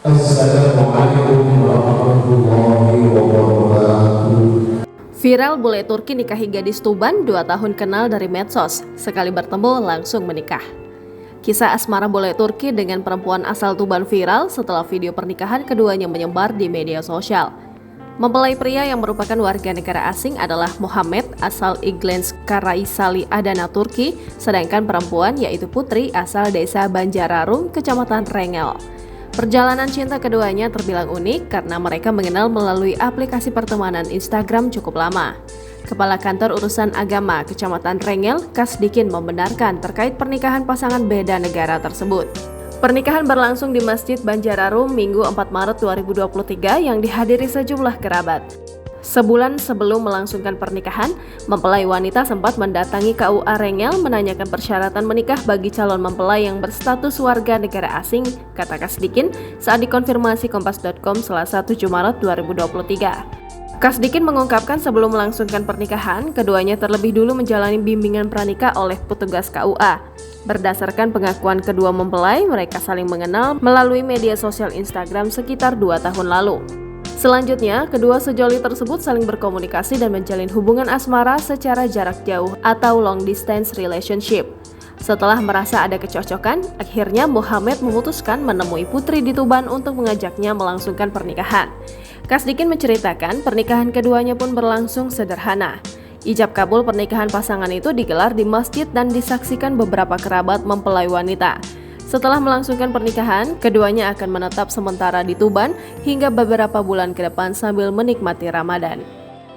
Assalamualaikum warahmatullahi wabarakatuh. Viral bule Turki nikahi gadis Tuban 2 tahun kenal dari medsos, sekali bertemu langsung menikah. Kisah asmara bule Turki dengan perempuan asal Tuban viral setelah video pernikahan keduanya menyebar di media sosial. Mempelai pria yang merupakan warga negara asing adalah Muhammed asal Iglenç Karahisali, Adana, Turki, sedangkan perempuan yaitu Putri asal desa Banjararum, Kecamatan Rengel. Perjalanan cinta keduanya terbilang unik karena mereka mengenal melalui aplikasi pertemanan Instagram cukup lama. Kepala Kantor Urusan Agama Kecamatan Rengel, Kasdikin, membenarkan terkait pernikahan pasangan beda negara tersebut. Pernikahan berlangsung di Masjid Banjararum Minggu 4 Maret 2023 yang dihadiri sejumlah kerabat. Sebulan sebelum melangsungkan pernikahan, mempelai wanita sempat mendatangi KUA Rengel menanyakan persyaratan menikah bagi calon mempelai yang berstatus warga negara asing, kata Kasdikin saat dikonfirmasi Kompas.com Selasa 7 Maret 2023. Kasdikin mengungkapkan sebelum melangsungkan pernikahan, keduanya terlebih dulu menjalani bimbingan pranikah oleh petugas KUA. Berdasarkan pengakuan kedua mempelai, mereka saling mengenal melalui media sosial Instagram sekitar 2 tahun lalu. Selanjutnya, kedua sejoli tersebut saling berkomunikasi dan menjalin hubungan asmara secara jarak jauh atau long distance relationship. Setelah merasa ada kecocokan, akhirnya Muhammed memutuskan menemui Putri di Tuban untuk mengajaknya melangsungkan pernikahan. Kasdikin menceritakan pernikahan keduanya pun berlangsung sederhana. Ijab kabul pernikahan pasangan itu digelar di masjid dan disaksikan beberapa kerabat mempelai wanita. Setelah melangsungkan pernikahan, keduanya akan menetap sementara di Tuban hingga beberapa bulan ke depan sambil menikmati Ramadan.